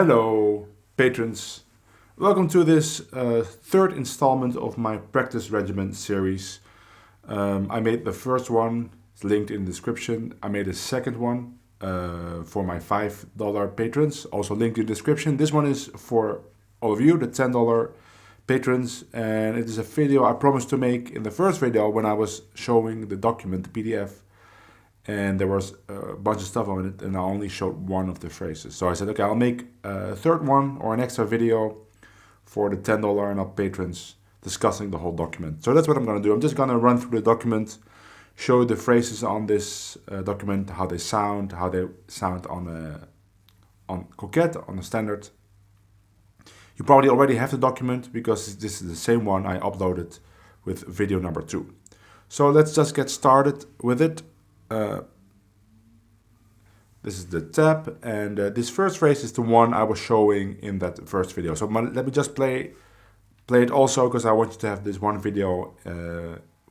Hello, patrons. Welcome to this third installment of my Practice Regimen series. I made the first one, it's linked in the description. I made a second one for my $5 patrons, also linked in the description. This one is for all of you, the $10 patrons, and it is a video I promised to make in the first video when I was showing the document, the PDF. And there was a bunch of stuff on it, and I only showed one of the phrases. So I said, okay, I'll make a third one or an extra video for the $10 and up patrons discussing the whole document. So that's what I'm going to do. I'm just going to run through the document, show the phrases on this document, how they sound on Coquette, on the standard. You probably already have the document because this is the same one I uploaded with video number 2. So let's just get started with it. This is the tab, and this first phrase is the one I was showing in that first video. So let me just play it also, because I want you to have this one video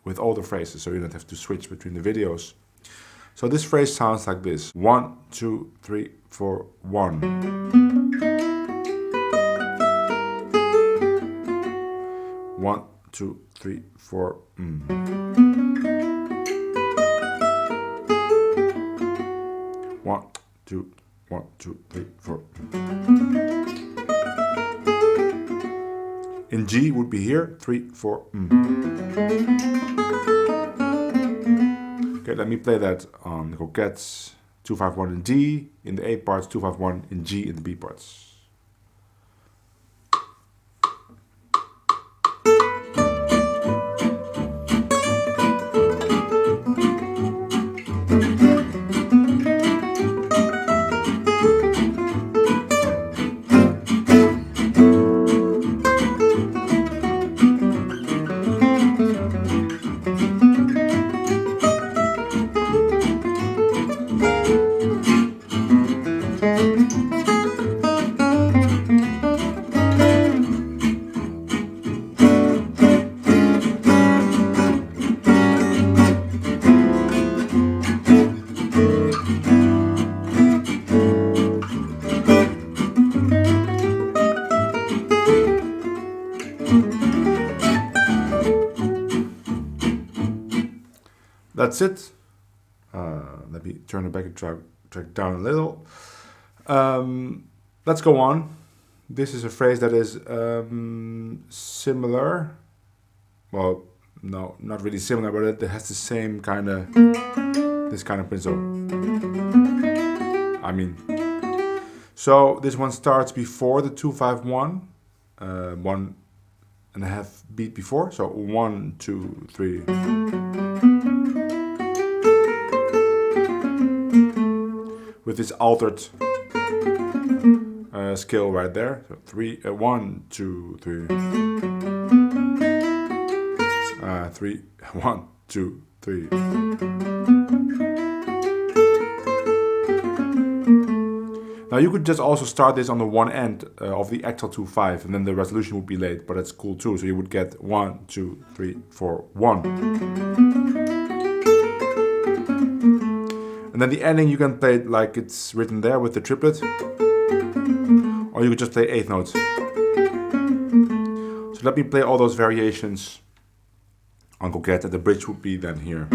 with all the phrases, so you don't have to switch between the videos. So this phrase sounds like this: 1, 2, 3, 4, 1. 1, 2, 3, 4. 1, 2, 1, 2, 3, 4. In G would be here, 3, 4. Okay, let me play that on the Coquettes. 251 in D in the A parts, 251 in G in the B parts. That's it. Let me turn the back track down a little. Let's go on. This is a phrase that is similar. Well, no, not really similar, but it has the same kind of, this kind of principle. I mean, so this one starts before the 251, 1.5 beat before. So 1, 2, 3. With this altered scale right there. So 3, 1, 2, 3. 3, 1, 2, 3. Now you could just also start this on the one end of the actual 2/5, and then the resolution would be late, but that's cool too. So you would get 1, 2, 3, 4, 1. And then the ending you can play it like it's written there with the triplet, or you could just play 8th notes. So let me play all those variations on Coquette, and the bridge would be then here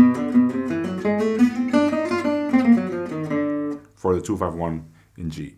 for the 251 in G.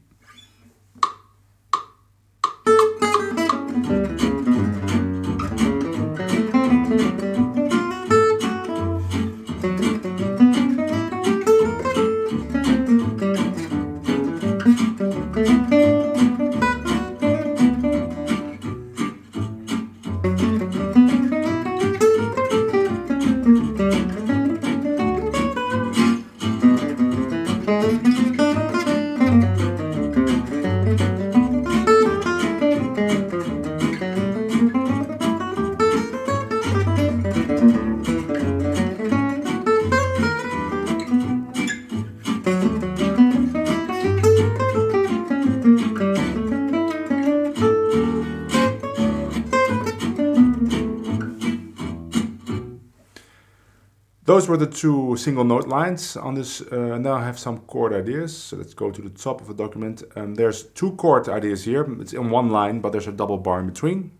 Those were the two single note lines on this. Now I have some chord ideas. So let's go to the top of the document. There's two chord ideas here. It's in one line, but there's a double bar in between.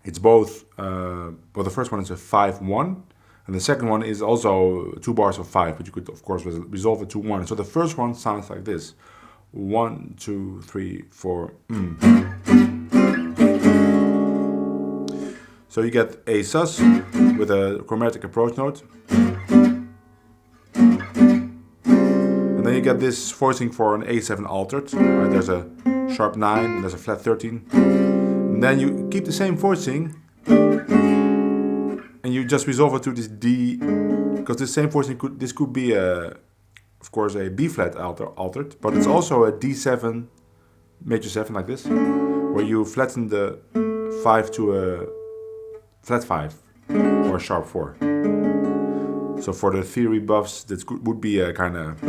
It's both, well, the first one is a 5-1, and the second one is also 2 bars of 5, but you could of course resolve it to 1. So the first one sounds like this: 1, 2, 3, 4. So you get a sus with a chromatic approach note. And then you get this voicing for an A7 altered. Right? There's a sharp 9, and there's a flat 13. And then you keep the same voicing, and you just resolve it to this D, because the same voicing could be of course a B flat altered, but it's also a D7 major 7 like this, where you flatten the 5 to a flat 5 or a sharp 4. So for the theory buffs, that would be a kind of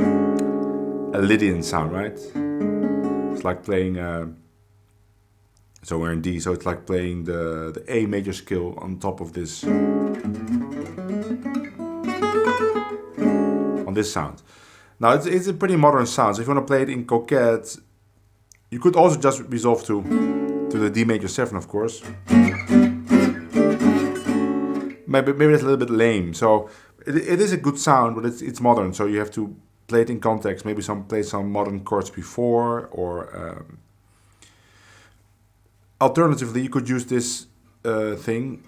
a Lydian sound, right? It's like playing, so we're in D, so it's like playing the A major scale on top of this, on this sound. Now it's a pretty modern sound, so if you want to play it in coquette, you could also just resolve to the D major 7, of course. Maybe that's a little bit lame. So it is a good sound, but it's modern. So you have to play it in context. Maybe play some modern chords before, or alternatively, you could use this thing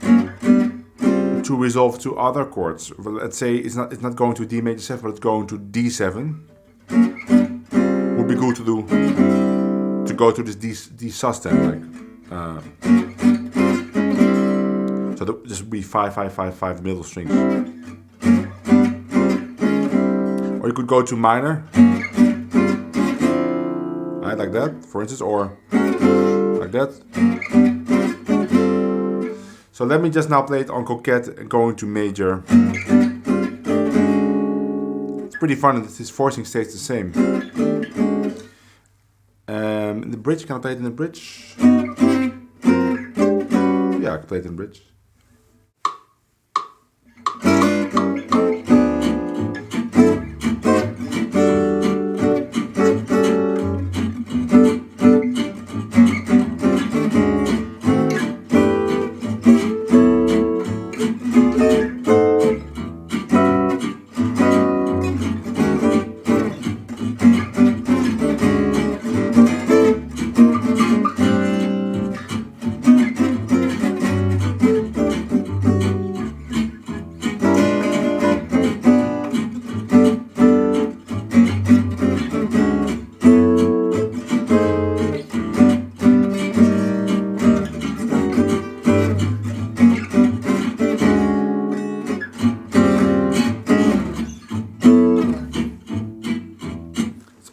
to resolve to other chords. Well, let's say it's not going to D major 7, but it's going to D7. Would be good to go to this D sus then, like. So this would be 5, 5, 5, 5 middle strings. Or you could go to minor, right, like that, for instance, or like that. So let me just now play it on coquette and going to major. It's pretty fun that this voicing stays the same. In the bridge, can I play it in the bridge? Yeah, I can play it in the bridge.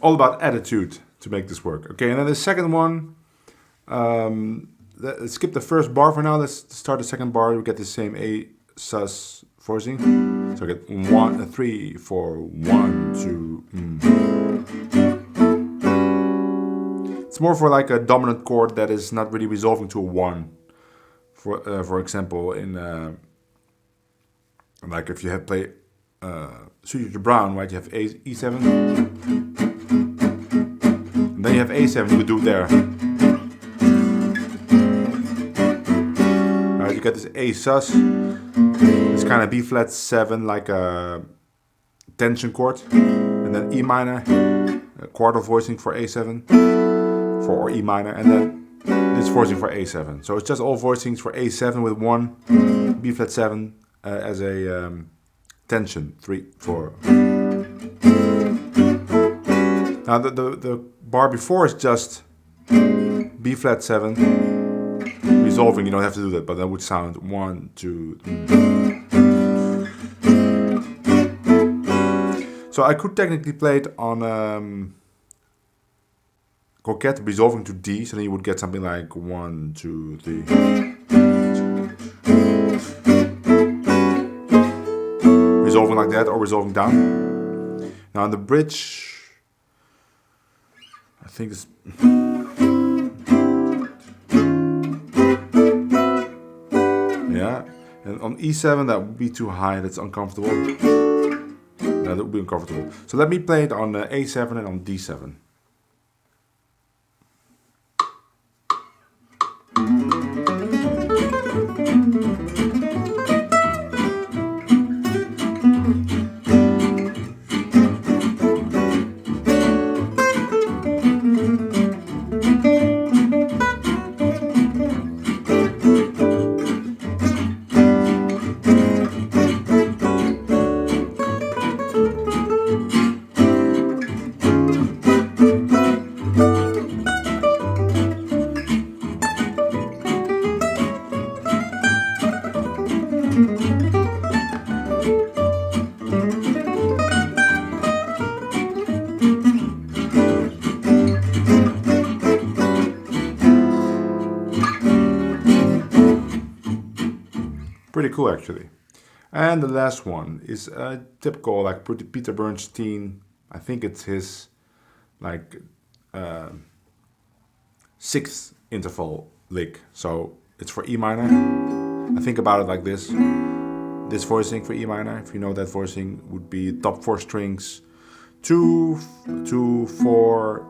All about attitude to make this work. Okay, and then the second one, let's skip the first bar for now. Let's start the second bar. We get the same A sus voicing. So I get 1, 3, 4, 1, 2. It's more for like a dominant chord that is not really resolving to a 1. For example, in like if you have play Suited to Brown, right? You have E7. And then you have A7, you could do it there. Alright, you get this A sus. It's kind of B flat 7, like a tension chord. And then E minor, a quarter voicing for A7, or E minor, and then this voicing for A7. So it's just all voicings for A7 with 1 B flat 7 as a tension, 3, 4. Now the bar before is just B flat 7 resolving. You don't have to do that, but that would sound 1, 2, 3. So I could technically play it on coquette resolving to D, so then you would get something like 1, 2, 3. Resolving like that, or resolving down. Now in the bridge, I think it's yeah. And on E7 that would be too high, that's uncomfortable. That would be uncomfortable. So let me play it on A7 and on D7. Pretty cool actually. And the last one is a typical like Peter Bernstein. I think it's his like sixth interval lick. So it's for E minor. I think about it like this. This voicing for E minor, if you know that voicing, would be top 4 strings 2, 2, 4,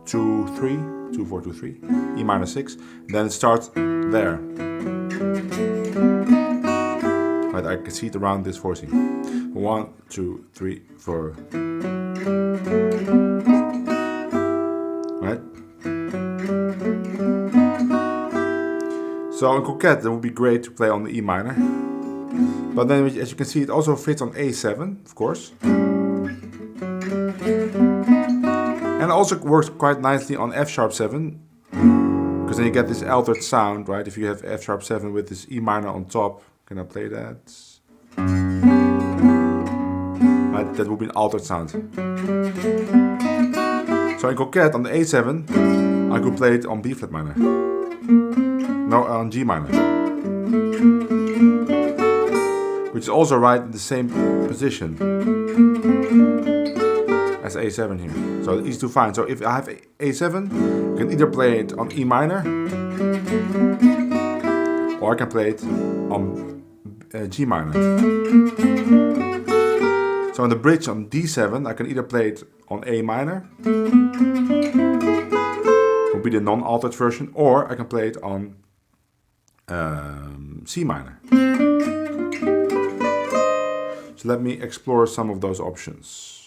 2, 3, 2, 4, 2, 3, E minor 6. Then it starts there. Right, I can see it around this voicing. 1, 2, 3, 4. Right? So in Coquette, that would be great to play on the E minor. But then, as you can see, it also fits on A7, of course. And it also works quite nicely on F sharp 7. Because then you get this altered sound, right? If you have F sharp 7 with this E minor on top. Can I play that? Right, that would be an altered sound. So in Coquette on the A7, I could play it on B flat minor. No, on G minor. Which is also right in the same position as A7 here. So it's easy to find. So if I have A7, I can either play it on E minor, or I can play it on G minor. So on the bridge on D7, I can either play it on A minor, would be the non-altered version, or I can play it on C minor. So let me explore some of those options.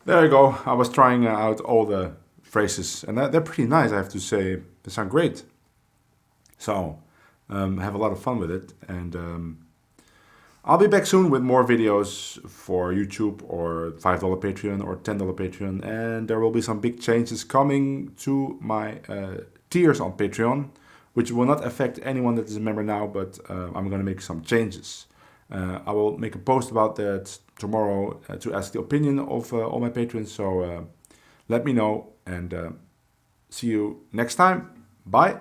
There you go. I was trying out all the phrases, and they're pretty nice, I have to say. They sound great. So, have a lot of fun with it, and I'll be back soon with more videos for YouTube or $5 Patreon or $10 Patreon, and there will be some big changes coming to my tiers on Patreon, which will not affect anyone that is a member now, but I'm going to make some changes. I will make a post about that tomorrow to ask the opinion of all my patrons, so let me know, and see you next time. Bye!